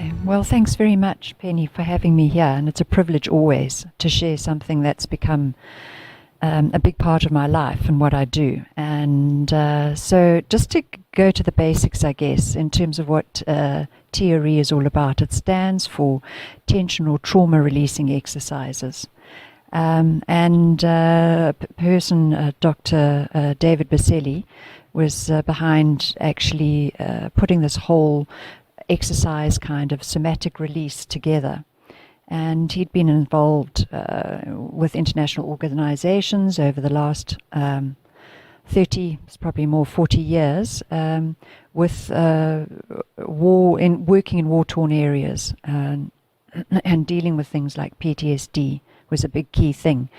Okay, well, thanks very much, Penny, for having me here. And it's a privilege always to share something that's become a big part of my life and what I do. And so just to go to the basics, I guess, in terms of what TRE is all about, it stands for Tension or Trauma Releasing Exercises. Person, Dr. David Baselli, was behind actually putting this whole exercise kind of somatic release together. And he'd been involved with international organizations over the last 30, it's probably more 40 years, with working in war-torn areas and dealing with things like PTSD was a big key thing.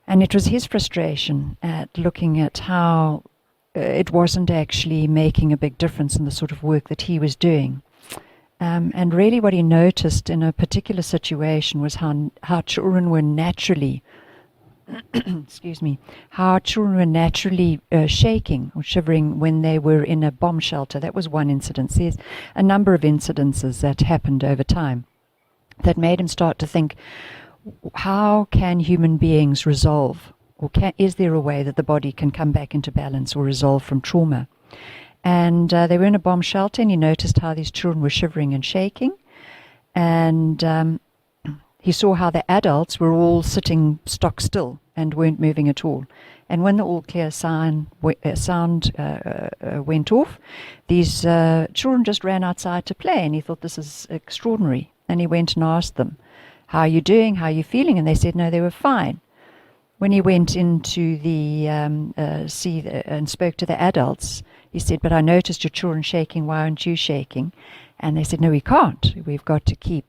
And it was his frustration at looking at how it wasn't actually making a big difference in the sort of work that he was doing. And really what he noticed in a particular situation was how children were naturally, excuse me, how children were naturally shaking or shivering when they were in a bomb shelter. That was one incident. There's a number of incidences that happened over time that made him start to think, how can human beings resolve, or is there a way that the body can come back into balance or resolve from trauma? And they were in a bomb shelter, and he noticed how these children were shivering and shaking. And he saw how the adults were all sitting stock still and weren't moving at all. And when the all clear sound went off, these children just ran outside to play, and he thought, this is extraordinary. And he went and asked them, how are you doing? How are you feeling? And they said, no, they were fine. When he went into the and spoke to the adults, he said, but I noticed your children shaking. Why aren't you shaking? And they said, no, we can't. We've got to keep,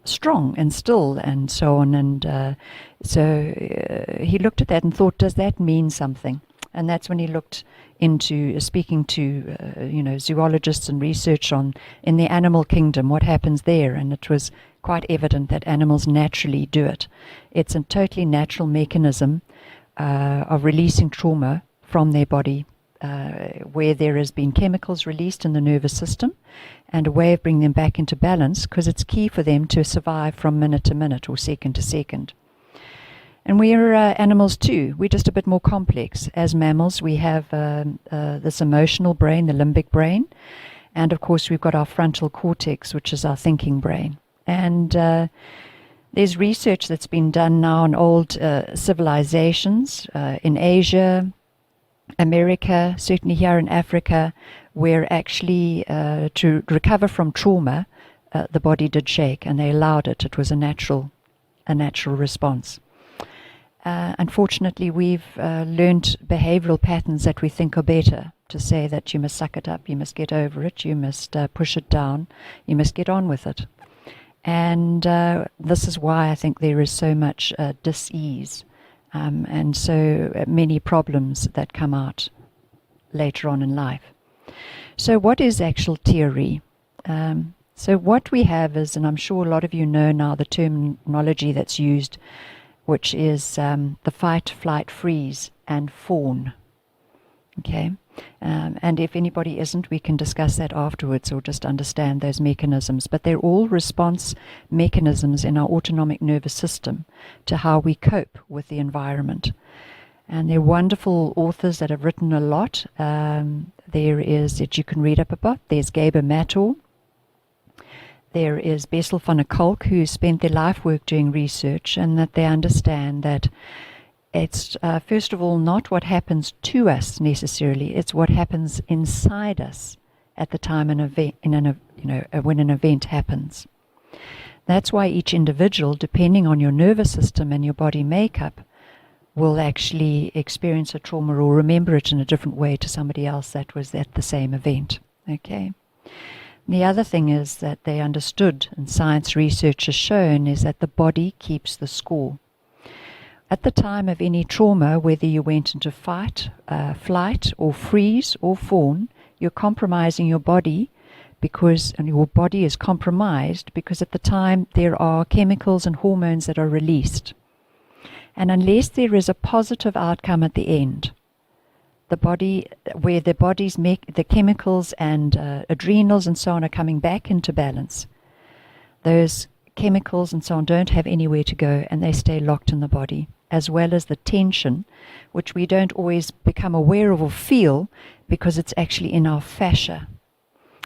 strong and still and so on. And so he looked at that and thought, does that mean something? And that's when he looked into speaking to, zoologists and research on in the animal kingdom, what happens there. And it was quite evident that animals naturally do it. It's a totally natural mechanism of releasing trauma from their body, where there has been chemicals released in the nervous system, and a way of bringing them back into balance, because it's key for them to survive from minute to minute or second to second. And we are animals too. We're just a bit more complex. As mammals, we have this emotional brain, the limbic brain, and of course we've got our frontal cortex, which is our thinking brain. And there's research that's been done now on old civilizations in Asia, America, certainly here in Africa, where actually to recover from trauma, the body did shake, and they allowed it. It was a natural response. Unfortunately, we've learned behavioral patterns that we think are better, to say that you must suck it up, you must get over it, you must push it down, you must get on with it. And this is why I think there is so much dis-ease and so many problems that come out later on in life. So what is actual TRE? So what we have is, and I'm sure a lot of you know now the terminology that's used, which is the fight, flight, freeze, and fawn. Okay? And if anybody isn't, we can discuss that afterwards, or just understand those mechanisms. But they're all response mechanisms in our autonomic nervous system to how we cope with the environment. And there are wonderful authors that have written a lot. There is, that you can read up about. There's Gaber Mator. There is Bessel van der Kolk, who spent their life work doing research, and that they understand that it's, first of all, not what happens to us necessarily, it's what happens inside us at the time when an event happens. That's why each individual, depending on your nervous system and your body makeup, will actually experience a trauma or remember it in a different way to somebody else that was at the same event. Okay. The other thing is that they understood, and science research has shown, is that the body keeps the score. At the time of any trauma, whether you went into fight, flight, or freeze, or fawn, you're compromising your body, and your body is compromised because at the time there are chemicals and hormones that are released. And unless there is a positive outcome at the end, the body, where the body's the chemicals and adrenals and so on are coming back into balance. Those chemicals and so on don't have anywhere to go, and they stay locked in the body, as well as the tension, which we don't always become aware of or feel because it's actually in our fascia.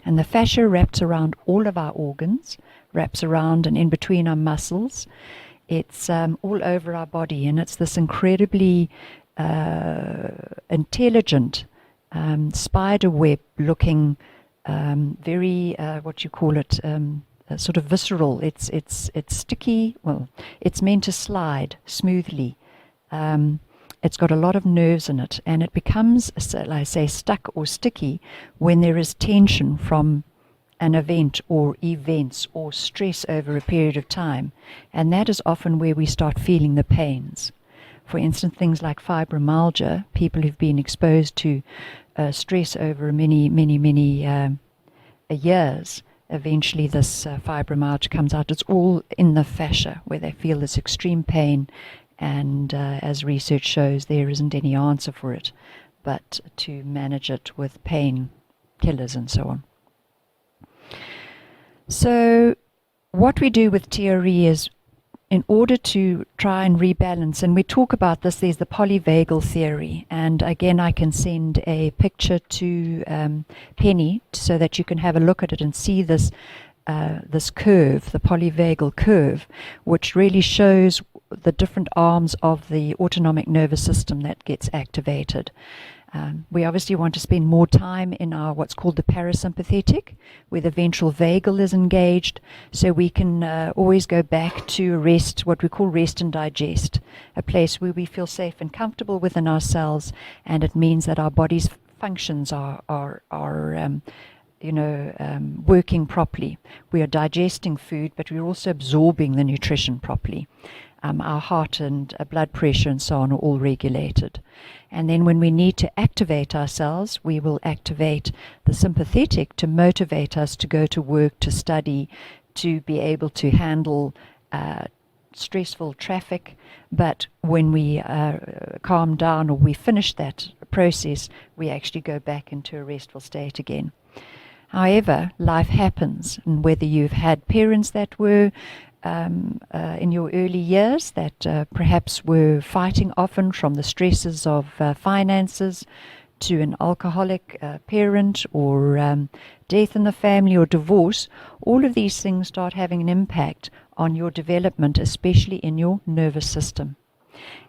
And the fascia wraps around all of our organs, wraps around and in between our muscles. It's all over our body, and it's this incredibly intelligent spider web looking, very, what you call it, sort of visceral. It's sticky. Well, it's meant to slide smoothly. It's got a lot of nerves in it, and it becomes, like I say, stuck or sticky when there is tension from an event or events or stress over a period of time. And that is often where we start feeling the pains. For instance, things like fibromyalgia, people who've been exposed to stress over many years, eventually this fibromyalgia comes out. It's all in the fascia where they feel this extreme pain, and as research shows, there isn't any answer for it but to manage it with pain killers and so on. So what we do with TRE is, in order to try and rebalance, and we talk about this, there's the polyvagal theory, and again I can send a picture to Penny so that you can have a look at it and see this this curve, the polyvagal curve, which really shows the different arms of the autonomic nervous system that gets activated. We obviously want to spend more time in our what's called the parasympathetic, where the ventral vagal is engaged, so we can always go back to rest, what we call rest and digest, a place where we feel safe and comfortable within ourselves, and it means that our body's functions are working properly. We are digesting food, but we're also absorbing the nutrition properly. Our heart and blood pressure and so on are all regulated. And then when we need to activate ourselves, we will activate the sympathetic to motivate us to go to work, to study, to be able to handle stressful traffic. But when we calm down or we finish that process, we actually go back into a restful state again. However, life happens, and whether you've had parents that were in your early years that perhaps were fighting often from the stresses of finances, to an alcoholic parent, or death in the family, or divorce, all of these things start having an impact on your development, especially in your nervous system.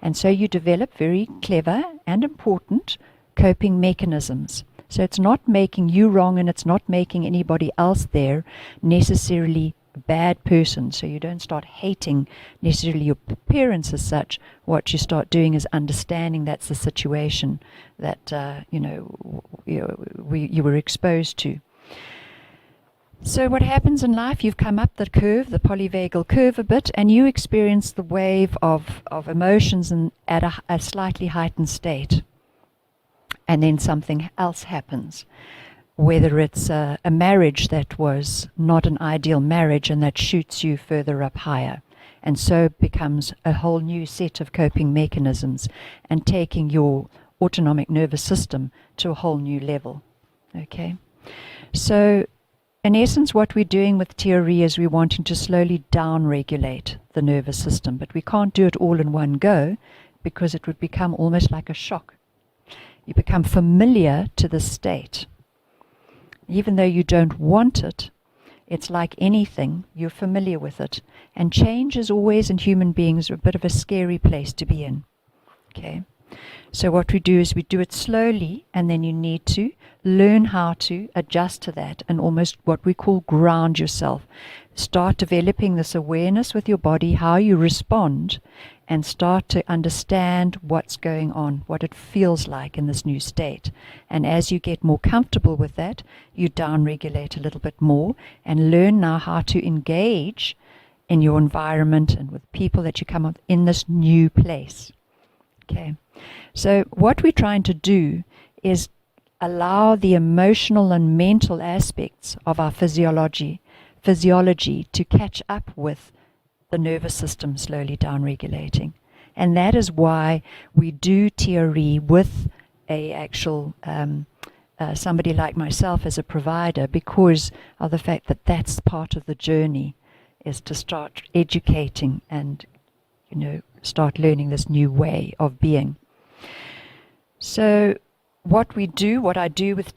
And so you develop very clever and important coping mechanisms. So it's not making you wrong, and it's not making anybody else there necessarily a bad person. So you don't start hating necessarily your parents as such. What you start doing is understanding that's the situation that you were exposed to. So what happens in life, you've come up the curve, the polyvagal curve a bit, and you experience the wave of emotions at a slightly heightened state. And then something else happens, whether it's a marriage that was not an ideal marriage and that shoots you further up higher. And so it becomes a whole new set of coping mechanisms and taking your autonomic nervous system to a whole new level. Okay? So in essence, what we're doing with TRE is we're wanting to slowly down-regulate the nervous system, but we can't do it all in one go because it would become almost like a shock. You become familiar to the state. Even though you don't want it, it's like anything, you're familiar with it. And change is always, in human beings, a bit of a scary place to be in. Okay? So what we do is we do it slowly, and then you need to learn how to adjust to that and almost what we call ground yourself. Start developing this awareness with your body, how you respond, and start to understand what's going on, what it feels like in this new state. And as you get more comfortable with that, you down-regulate a little bit more and learn now how to engage in your environment and with people that you come up in this new place. Okay, so what we're trying to do is allow the emotional and mental aspects of our physiology to catch up with the nervous system slowly down-regulating. And that is why we do TRE with a actual somebody like myself as a provider, because of the fact that that's part of the journey, is to start educating and, start learning this new way of being. So what I do with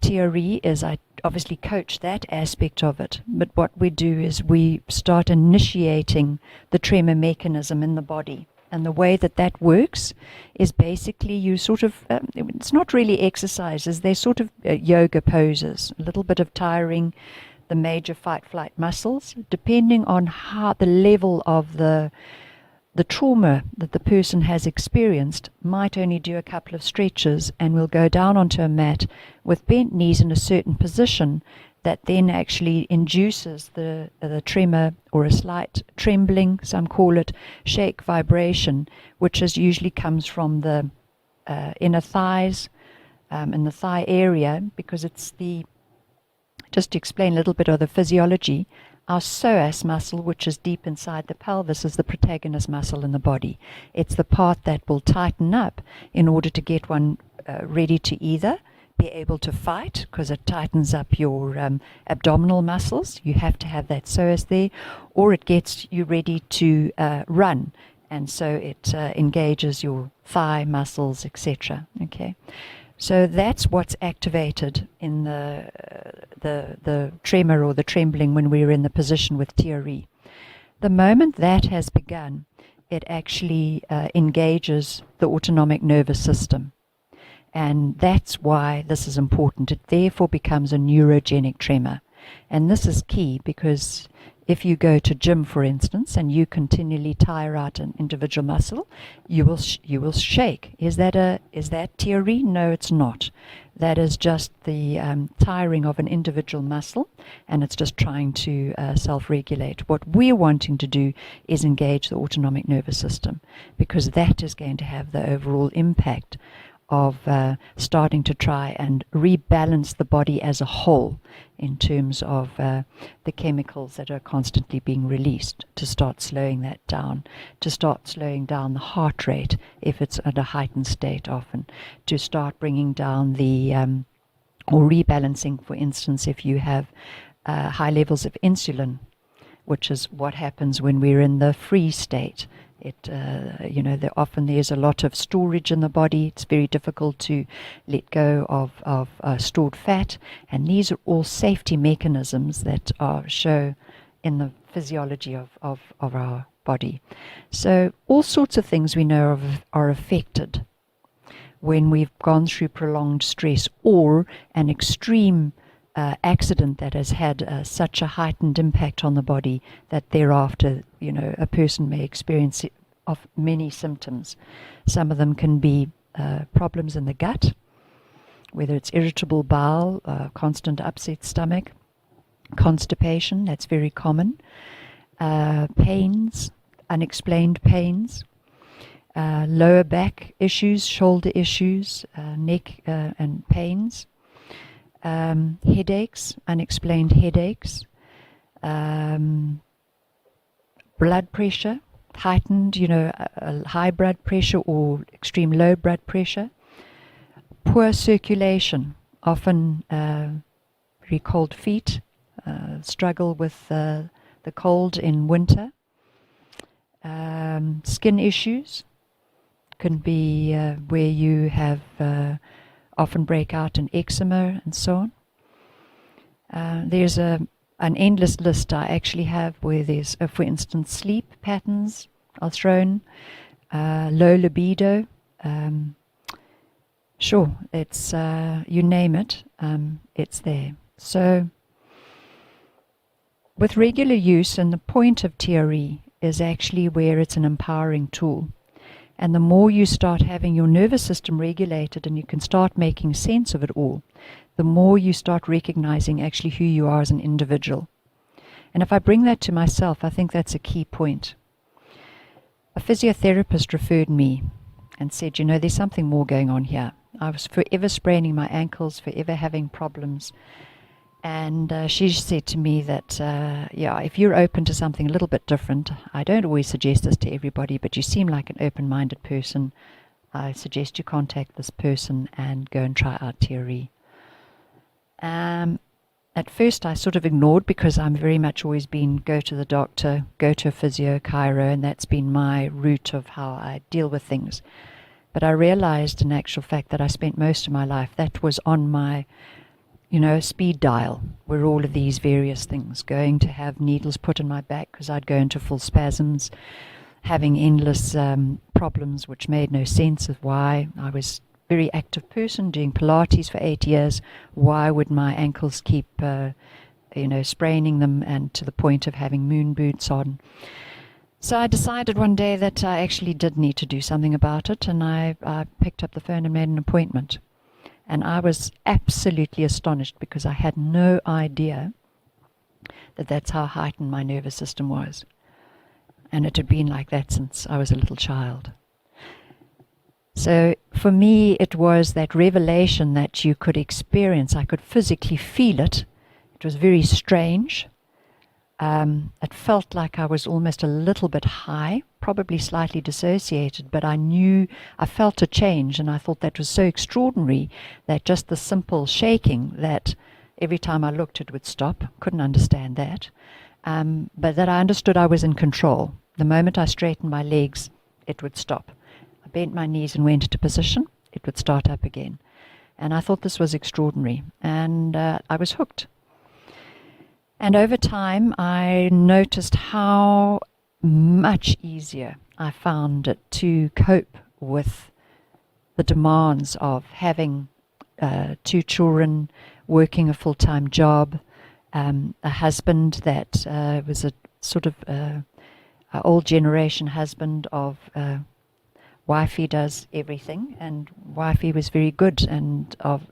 TRE is I obviously coach that aspect of it, but what we do is we start initiating the tremor mechanism in the body. And the way that works is basically you sort of, it's not really exercises, they're sort of yoga poses, a little bit of tiring the major fight-flight muscles, depending on how the level of the trauma that the person has experienced. Might only do a couple of stretches, and we'll go down onto a mat with bent knees in a certain position that then actually induces the tremor, or a slight trembling, some call it shake vibration, which usually comes from the inner thighs, in the thigh area, because it's just to explain a little bit of the physiology, our psoas muscle, which is deep inside the pelvis, is the protagonist muscle in the body. It's the part that will tighten up in order to get one ready to either be able to fight, because it tightens up your abdominal muscles. You have to have that psoas there, or it gets you ready to run, and so it engages your thigh muscles, etc. Okay, so that's what's activated in the tremor or the trembling when we're in the position with TRE. The moment that has begun, it actually engages the autonomic nervous system. And that's why this is important. It therefore becomes a neurogenic tremor. And this is key, because if you go to gym, for instance, and you continually tire out an individual muscle, you will shake. Is that TRE? No, it's not. That is just the tiring of an individual muscle, and it's just trying to self-regulate. What we're wanting to do is engage the autonomic nervous system, because that is going to have the overall impact of starting to try and rebalance the body as a whole in terms of the chemicals that are constantly being released, to start slowing that down, to start slowing down the heart rate if it's at a heightened state often, to start bringing down the, or rebalancing, for instance, if you have high levels of insulin, which is what happens when we're in the free state. Often there's a lot of storage in the body. It's very difficult to let go of stored fat, and these are all safety mechanisms that show in the physiology of our body. So all sorts of things we know of are affected when we've gone through prolonged stress or an extreme accident that has had such a heightened impact on the body that thereafter, a person may experience of many symptoms. Some of them can be problems in the gut, whether it's irritable bowel, constant upset stomach, constipation, that's very common, pains, unexplained pains, lower back issues, shoulder issues, neck and pains, headaches, unexplained headaches, blood pressure, heightened, high blood pressure or extreme low blood pressure, poor circulation, often very cold feet, struggle with the cold in winter, skin issues, can be where you have often break out in eczema and so on. There's an endless list I actually have where there's, for instance, sleep patterns are thrown, low libido. Sure, it's you name it, it's there. So with regular use, and the point of TRE is actually where it's an empowering tool. And the more you start having your nervous system regulated and you can start making sense of it all, the more you start recognizing actually who you are as an individual. And if I bring that to myself, I think that's a key point. A physiotherapist referred me and said, there's something more going on here. I was forever spraining my ankles, forever having problems. And she said to me that, if you're open to something a little bit different, I don't always suggest this to everybody, but you seem like an open-minded person, I suggest you contact this person and go and try out TRE. At first I sort of ignored, because I'm very much always been go to the doctor, go to a physio, chiro, and that's been my route of how I deal with things. But I realized in actual fact that I spent most of my life, that was on my, speed dial, were all of these various things, going to have needles put in my back because I'd go into full spasms, having endless problems which made no sense of why. I was very active person doing Pilates for 8 years. Why would my ankles keep spraining them, and to the point of having moon boots on? So I decided one day that I actually did need to do something about it, and I picked up the phone and made an appointment. And I was absolutely astonished, because I had no idea that that's how heightened my nervous system was. And it had been like that since I was a little child. So for me, it was that revelation that you could experience. I could physically feel it. It was very strange. It felt like I was almost a little bit high, probably slightly dissociated, but I felt a change, and I thought that was so extraordinary, that just the simple shaking, that every time I looked it would stop. Couldn't understand that. But that I understood I was in control. The moment I straightened my legs, it would stop. I bent my knees and went into position, it would start up again. And I thought this was extraordinary, and I was hooked. And over time, I noticed how much easier I found it to cope with the demands of having 2 children, working a full-time job, a husband that was a sort of old generation husband of wifey does everything, and wifey was very good and of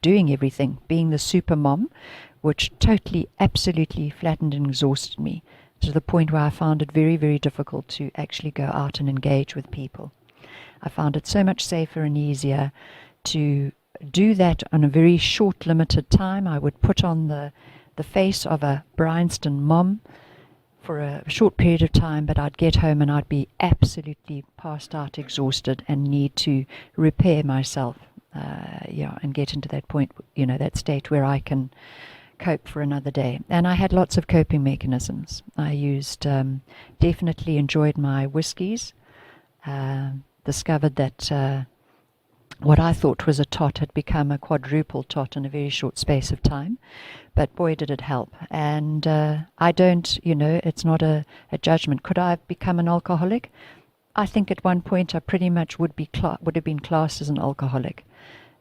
doing everything, being the super mom, which totally, absolutely flattened and exhausted me, to the point where I found it very, very difficult to actually go out and engage with people. I found it so much safer and easier to do that on a very short, limited time. I would put on the face of a Bryanston mom for a short period of time, but I'd get home and I'd be absolutely passed out, exhausted, and need to repair myself, and get into that point, that state where I can cope for another day. And I had lots of coping mechanisms. I used, definitely enjoyed my whiskies, discovered that what I thought was a tot had become a quadruple tot in a very short space of time. But boy, did it help. And I don't, it's not a judgment. Could I have become an alcoholic? I think at one point I pretty much would have been classed as an alcoholic.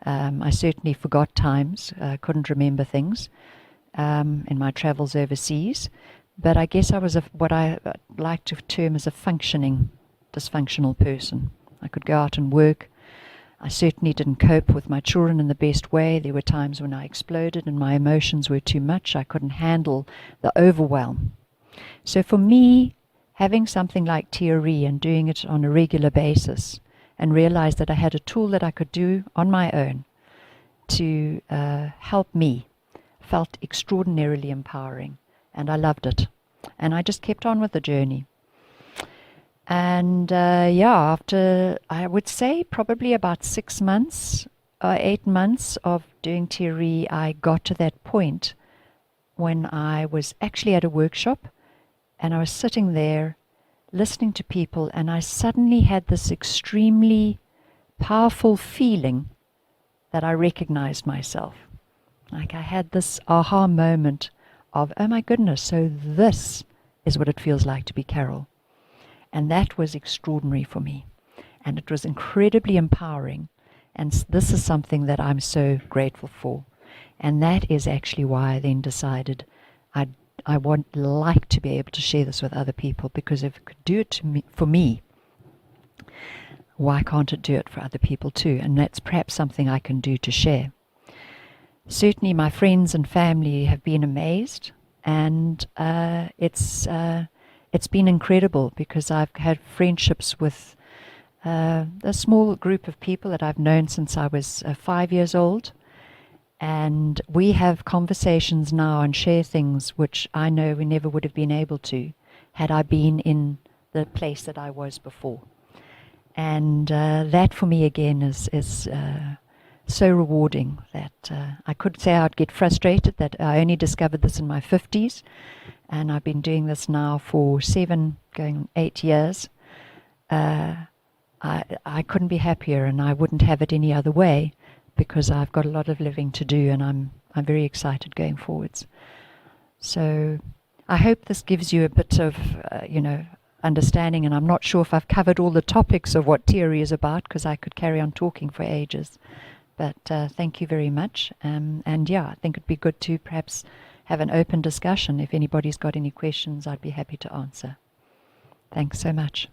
I certainly forgot times, couldn't remember things in my travels overseas. But I guess I was what I like to term as a functioning, dysfunctional person. I could go out and work. I certainly didn't cope with my children in the best way. There were times when I exploded and my emotions were too much. I couldn't handle the overwhelm. So for me, having something like TRE and doing it on a regular basis, and realize that I had a tool that I could do on my own to help me, felt extraordinarily empowering, and I loved it. And I just kept on with the journey. And after, I would say, probably about 6 months, 8 months of doing TRE, I got to that point when I was actually at a workshop, and I was sitting there listening to people, and I suddenly had this extremely powerful feeling that I recognized myself. Like I had this aha moment of, oh my goodness, so this is what it feels like to be Carol. And that was extraordinary for me. And it was incredibly empowering. And this is something that I'm so grateful for. And that is actually why I then decided I would like to be able to share this with other people, because if it could do it for me, why can't it do it for other people too? And that's perhaps something I can do to share. Certainly my friends and family have been amazed, and it's been incredible, because I've had friendships with a small group of people that I've known since I was 5 years old. And we have conversations now and share things which I know we never would have been able to had I been in the place that I was before. And that for me again is so rewarding that I could say I'd get frustrated that I only discovered this in my 50s, and I've been doing this now for 7 going 8 years. I couldn't be happier, and I wouldn't have it any other way, because I've got a lot of living to do, and I'm very excited going forwards. So I hope this gives you a bit of understanding, and I'm not sure if I've covered all the topics of what TRE is about, because I could carry on talking for ages. But thank you very much. And yeah, I think it'd be good to perhaps have an open discussion. If anybody's got any questions, I'd be happy to answer. Thanks so much.